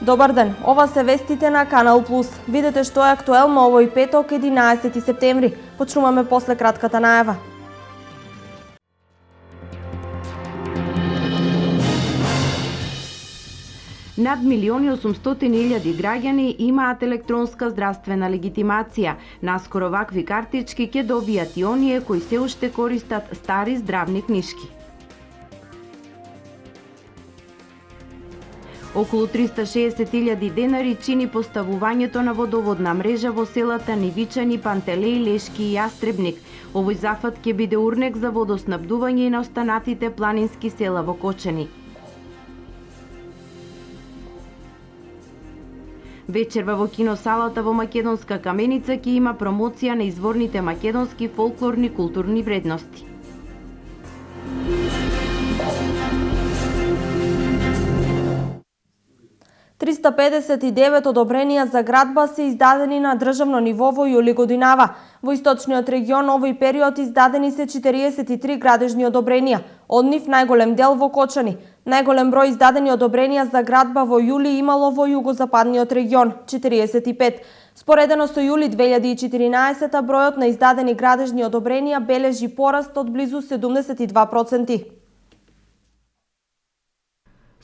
Добар ден, ова се вестите на Канал Плюс. Видете што е актуелно овој петок, 11 септември. Почнуваме после кратката најава. Над 1.800.000 граѓани имаат електронска здравствена легитимација. Наскоро вакви картички ќе добијат и оние кои се уште користат стари здравни книшки. Околу 360.000 денари чини поставувањето на водоводна мрежа во селата Нивичани, Пантелеј, Лешки и Јастребник. Овој зафат ќе биде урнек за водоснабдување и на останатите планински села во Кочани. Вечерва во киносалата во Македонска каменица ќе има промоција на изворните македонски фолклорни културни вредности. ...359 одобренија за градба се издадени на државно ниво во јули годинава. Во источниот регион овој период издадени се 43 градежни одобренија, од нив најголем дел во Кочани. Најголем број издадени одобренија за градба во јули имало во југозападниот регион – 45. Споредено со јули 2014, бројот на издадени градежни одобренија бележи пораст од близу 72%.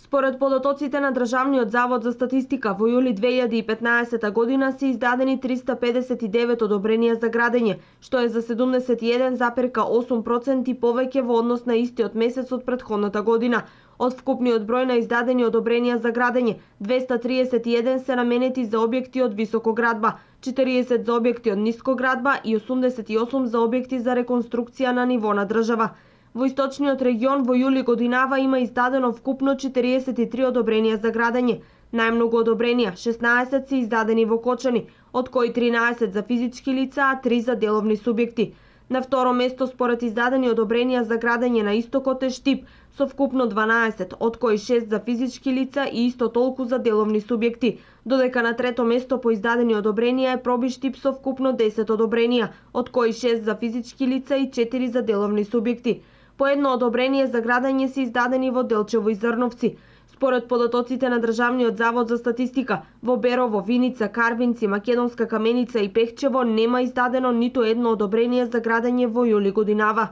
Според податоците на Државниот завод за статистика, во јули 2015 година се издадени 359 одобренија за градење, што е за 71,8% повеќе во однос на истиот месец од претходната година. Од вкупниот број на издадени одобренија за градење, 231 се наменети за објекти од високоградба, 40 за објекти од нискоградба и 88 за објекти за реконструкција на ниво на држава. Во источниот регион во јули годинава има издадено вкупно 43 одобренија за градење. Најмногу одобренија, 16 се издадени во Кочани, од кои 13 за физички лица, а 3 за деловни субјекти. На второ место според издадени одобренија за градење на истокот е Штип, со вкупно 12, од кои 6 за физички лица и исто толку за деловни субјекти, додека на трето место по издадени одобренија е Проби Штип со вкупно 10 одобренија, од кои 6 за физички лица и 4 за деловни субјекти. По едно одобрение за градење се издадени во Делчево и Зрновци. Според податоците на Државниот завод за статистика, во Берово, Виница, Карвинци, Македонска каменица и Пехчево нема издадено ниту едно одобрение за градење во јули годинава.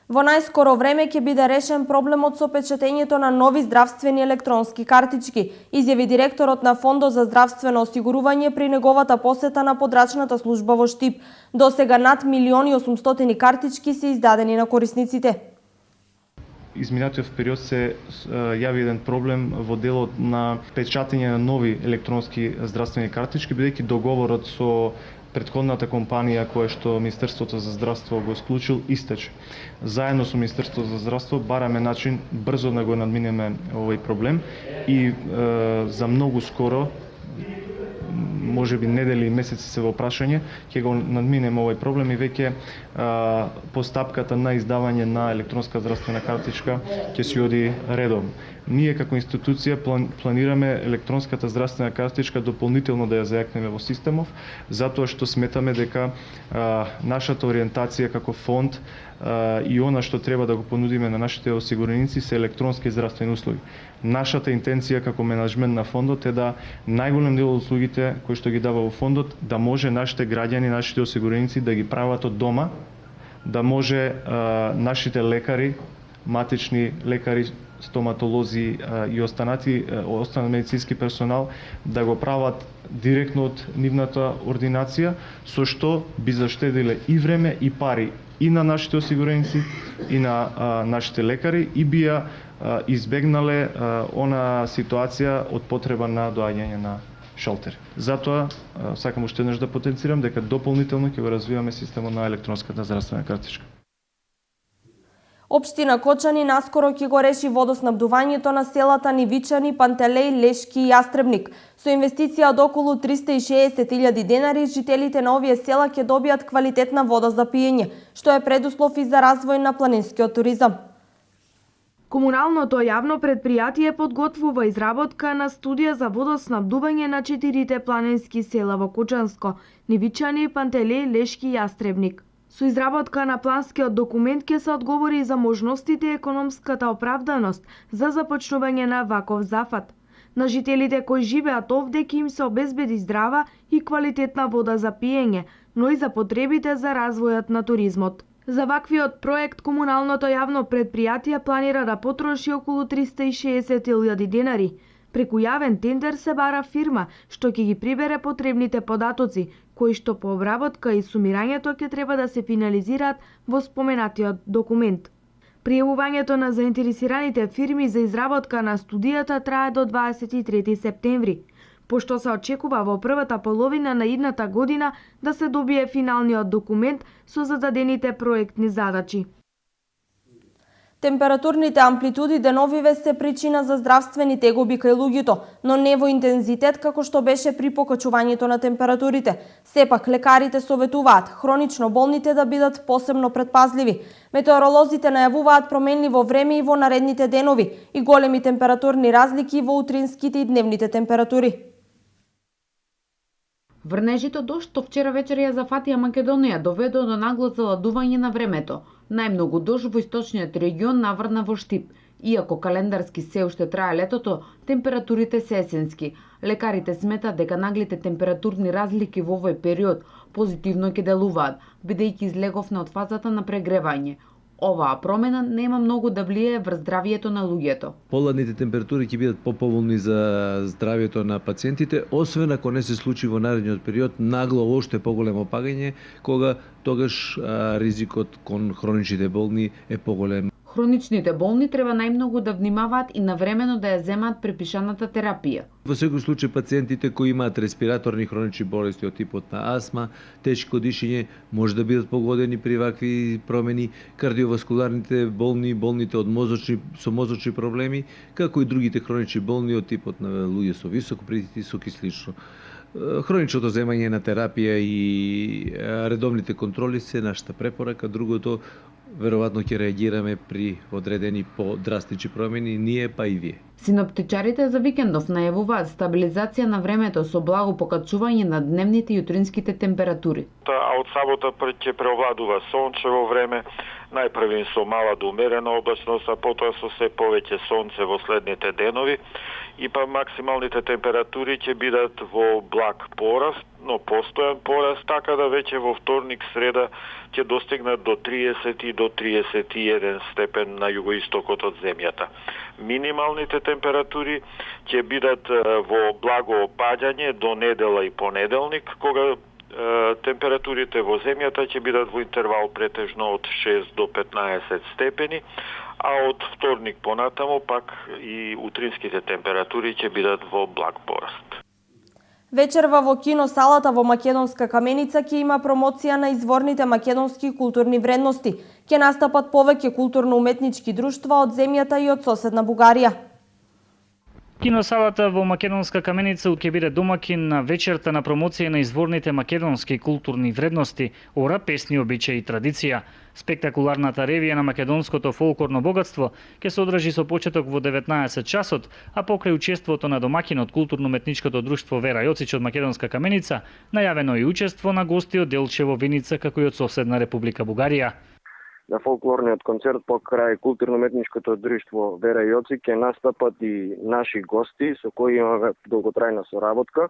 Во најскоро време ќе биде решен проблемот со печатењето на нови здравствени електронски картички, изјави директорот на Фондот за здравствено осигурување при неговата посета на подрачната служба во Штип. Досега над 1.800.000 картички се издадени на корисниците. Изминатиот период се јави еден проблем во делот на печатење на нови електронски здравствени картички, бидејќи договорот со претходната компанија која што Министерството за здравство го склучил истече. Заедно со Министерството за здравство бараме начин брзо да го надминеме овој проблем и за многу скоро, можеби недели и месеци се во прашање, ќе го надминеме овој проблем и веќе постапката на издавање на електронска здравствена картичка ќе се оди редовно. Ние како институција планираме електронската здравствена картичка дополнително да ја зајакнеме во системов, затоа што сметаме дека нашата ориентација како фонд и она што треба да го понудиме на нашите осигуреници се електронски здравствени услуги. Нашата интенција како менаџмент на фондот е да најголем дел од услугите кои што ги дава во фондот да може нашите граѓани, нашите осигуреници да ги прават од дома, да може нашите лекари, матични лекари, стоматолози и останат медицински персонал да го прават директно од нивната ординација, со што би заштедиле и време и пари и на нашите осигуреници и на нашите лекари и би ја избегнале она ситуација од потреба на доаѓање на шалтер. Затоа сакам уште еднаш да потенцирам дека дополнително ќе го развиваме системот на електронската здравствена картичка. Општина Кочани наскоро ќе го реши водоснабдувањето на селата Нивичани, Пантелеј, Лешки и Јастребник. Со инвестиција од околу 360.000 денари, жителите на овие села ќе добијат квалитетна вода за пиење, што е предуслов и за развој на планинскиот туризам. Комуналното јавно предпријатие подготвува изработка на студија за водоснабдување на 4 планински села во Кочанско – Нивичани, Пантелеј, Лешки и Јастребник. Со изработка на планскиот документ ќе се одговори за можностите и економската оправданост за започнување на ваков зафат. На жителите кои живеат овде ќе им се обезбеди здрава и квалитетна вода за пиење, но и за потребите за развојот на туризмот. За ваквиот проект комуналното јавно предпријатие планира да потроши околу 360.000 денари. Преку јавен тендер се бара фирма што ќе ги прибере потребните податоци, кои што по обработка и сумирањето ќе треба да се финализираат во споменатиот документ. Пријавувањето на заинтересираните фирми за изработка на студијата трае до 23 септември, пошто се очекува во првата половина на идната година да се добие финалниот документ со зададените проектни задачи. Температурните амплитуди деновиве се причина за здравствени тегоби кај луѓето, но не во интензитет како што беше при покачувањето на температурите. Сепак, лекарите советуваат хронично болните да бидат посебно предпазливи. Метеоролозите најавуваат променливо време и во наредните денови и големи температурни разлики во утринските и дневните температури. Врнежите дожд што вчера вечер ја зафатија Македонија доведоа до нагло заладување на времето. Најмногу дожд во источниот регион наврна во Штип. Иако календарски се уште трае летото, температурите се есенски. Лекарите сметаат дека наглите температурни разлики во овој период позитивно ќе делуваат, бидејќи излеговме од фазата на прегревање. Оваа промена нема многу да влијае врз здравието на луѓето. Поладните температури ќе бидат поповолни за здравието на пациентите, освен ако не се случи во наредниот период нагло уште поголемо опагање, кога тогаш ризикот кон хроничните болни е поголем. Хроничните болни треба најмногу да внимаваат и навремено да ја земаат препишаната терапија. Во секој случај пациентите кои имаат респираторни хронични болести од типот на астма, тешко дишење може да бидат погодени при вакви промени, кардиоваскуларните болни, болните од со мозочни проблеми, како и другите хронични болни од типот на луѓе со висок притисок и слично. Хроничното земање на терапија и редовните контроли се нашата препорака. Другото, веројатно ќе реагираме при одредени подрастични промени, ние па и вие. Синоптичарите за викендов најавуваат стабилизација на времето со благо покачување на дневните и утринските температури. А од сабота ќе преовладува сончево време, најпрвин со мала до умерена облачност, а потоа со се повеќе сонце во следните денови, и па максималните температури ќе бидат во благ пораст, но постојан пораст, така да веќе во вторник, среда ќе достигнат до 30 и до 31 степен на југоистокот од земјата. Минималните температури ќе бидат во благо опаѓање до недела и понеделник, кога температурите во земјата ќе бидат во интервал претежно од 6 до 15 степени, а од вторник понатаму пак и утринските температури ќе бидат во благ пораст. Вечерва во киносалата во Македонска Каменица ќе има промоција на изворните македонски културни вредности. Ќе настапат повеќе културно-уметнички друштва од земјата и од соседна Бугарија. Киносалата во Македонска Каменица ќе биде домакин на вечерта на промоција на изворните македонски културни вредности, ора, песни, обичаи и традиција. Спектакуларната ревија на македонското фолклорно богатство ќе се одржи со почеток во 19 часот, а покрај учеството на домакинот културно-уметничкото друштво Вера Јоцич од Македонска Каменица, најавено и учество на гости од Делчево, Виница, како и од соседна Република Бугарија. На фолклорниот концерт покрај културно-уметничкото друштво Вера Јоцик ќе настапат и наши гости со кои имаме долготрајна соработка.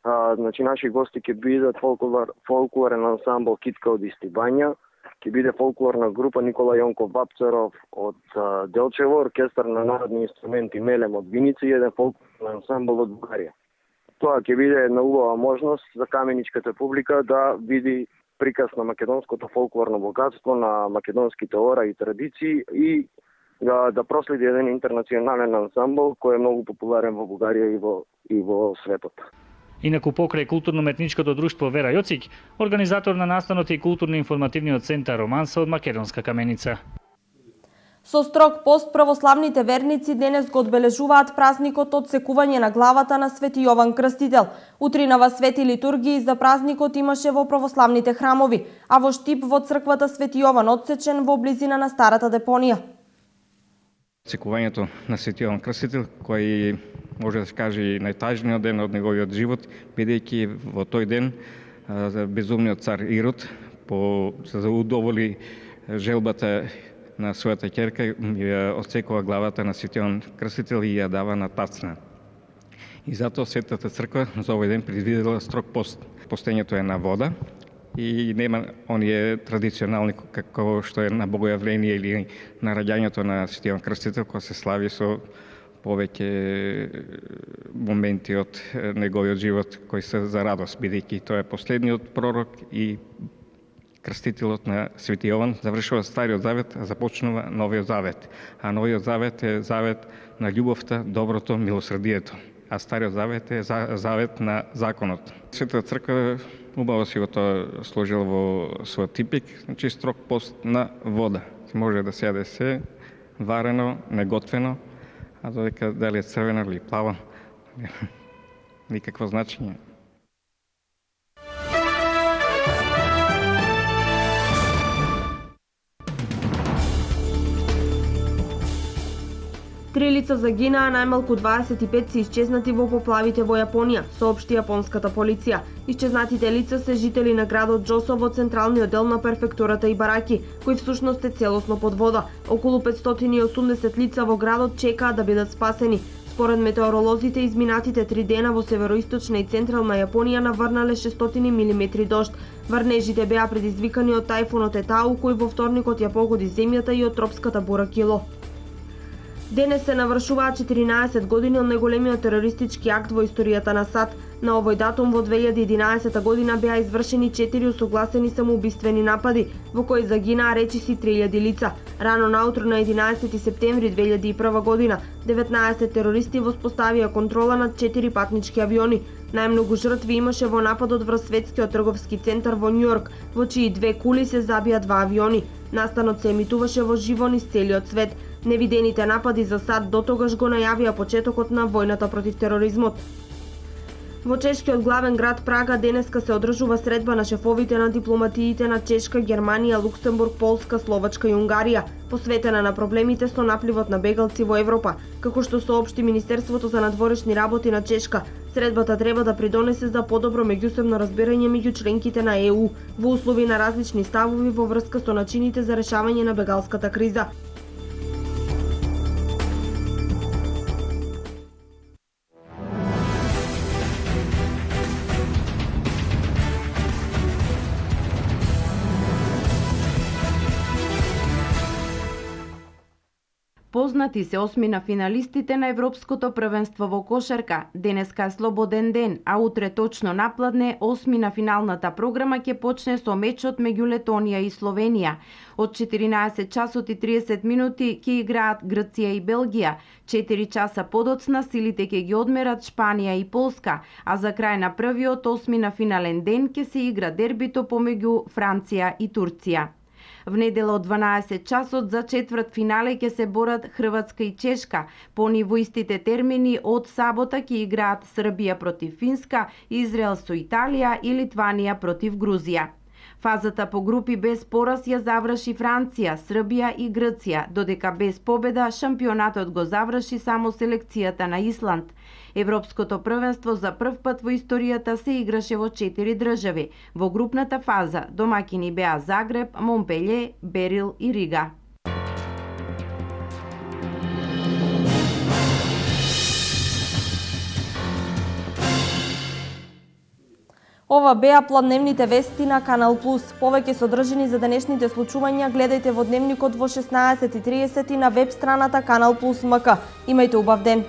Значи наши гости ќе бидат фолклорен ансамбл Китка од Истибања, ќе биде фолклорна група Никола Јонков Вапцаров од Делчево, оркестар на народни инструменти Мелем од Виница и еден фолклорен ансамбл од Бугарија. Тоа ќе биде една убава можност за каменичката публика да види приказ на македонското фолклорно богатство, на македонските ора и традиции и да проследи еден интернационален ансамбл кој е многу популарен во Бугарија и во светот. Инаку покрај културно-уметничкото друштво Вера Јоцик, организатор на настанот и културно-информативниот центар Романса од Македонска Каменица. Со строг пост православните верници денес го одбележуваат празникот од секување на главата на Свети Јован Крстител. Утринава свети литургии за празникот имаше во православните храмови, а во Штип во црквата Свети Јован одсечен во близина на старата депонија. Секувањето на Свети Јован Крстител, кој може да се каже и најтажниот ден од неговиот живот, бидејќи во тој ден безумниот цар Ирод се заудоволи желбата на својата ќерка, ја отсекува главата на Свети Јован Крстител и ја дава на тацна. И затоа Светата црква за овој ден предвидела строг пост. Постењето е на вода и нема оние традиционални како што е на богојавление или на раѓањето на Свети Јован Крстител, кој се слави со повеќе моменти од неговиот живот кои се за радост, бидејќи тој е последниот пророк и крстителот на Свети Јован. Завршува Стариот завет, а започнува Новиот завет. А Новиот завет е завет на љубовта, доброто, милосрдието. А Стариот завет е завет на законот. Светата црква убаво си го тоа сложила во својот типик, значи строг пост на вода. Може да се јаде се варено, неготвено, а додека дали е црвено или плаво, никакво значење. Три лица загинаа, најмалку 25 се исчезнати во поплавите во Јапонија, соопшти јапонската полиција. Исчезнатите лица се жители на градот Џосо во централниот дел на префектурата Ибараки, кој всушност е целосно под вода. Околу 580 лица во градот чекаат да бидат спасени. Според метеоролозите, изминатите 3 дена во североисточна и централна Јапонија наврнале 600 милиметри дожд. Врнежите беа предизвикани од тајфунот Етау, кој во вторникот ја погоди земјата, и од тропската бура Кило. Денес се навршуваат 14 години од најголемиот терористички акт во историјата на САД. На овој датум во 2011 година беа извршени 4 усогласени самоубиствени напади, во кои загинаа речиси 3000 лица. Рано наутро на 11 септември 2001 година 19 терористи воспоставија контрола над 4 патнички авиони. Најмногу жртви имаше во нападот врз светскиот трговски центар во Њујорк, во чии 2 кули се забија 2 авиони. Настанот се емитуваше во живо низ целиот свет. Невидените напади за САД дотогаш го најавија почетокот на војната против тероризмот. Во чешкиот главен град Прага денеска се одржува средба на шефовите на дипломатиите на Чешка, Германија, Луксембург, Полска, Словачка и Унгарија, посветена на проблемите со напливот на бегалци во Европа. Како што соопшти Министерството за надворешни работи на Чешка, средбата треба да придонесе за подобро меѓусебно разбирање меѓу членките на ЕУ во услови на различни ставови во врска со начините за решавање на бегалската криза. Познати се осмина финалистите на Европското првенство во кошарка. Денеска е слободен ден, а утре точно напладне осмина финалната програма ќе почне со мечот меѓу Летонија и Словенија. Од 14 часот и 30 минути ќе играат Грција и Белгија. 4 часа подоцна силите ќе ги одмерат Шпанија и Полска, а за крај на првиот осмина финален ден ќе се игра дербито помеѓу Франција и Турција. В недела од 12 часот за четврт финале ќе се борат Хрватска и Чешка. По ниво истите термини од сабота ќе играат Србија против Финска, Израел со Италија и Литванија против Грузија. Фазата по групи без пораз ја заврши Франција, Србија и Грција, додека без победа шампионатот го заврши само селекцијата на Исланд. Европското првенство за прв пат во историјата се играше во 4 држави. Во групната фаза домаќини беа Загреб, Монпелје, Берил и Рига. Ова беа пладневните вести на Канал Плюс. Повеќе содржини за денешните случувања гледајте во дневникот во 16:30 и на веб страната Канал Плюс МК. Имајте убав ден.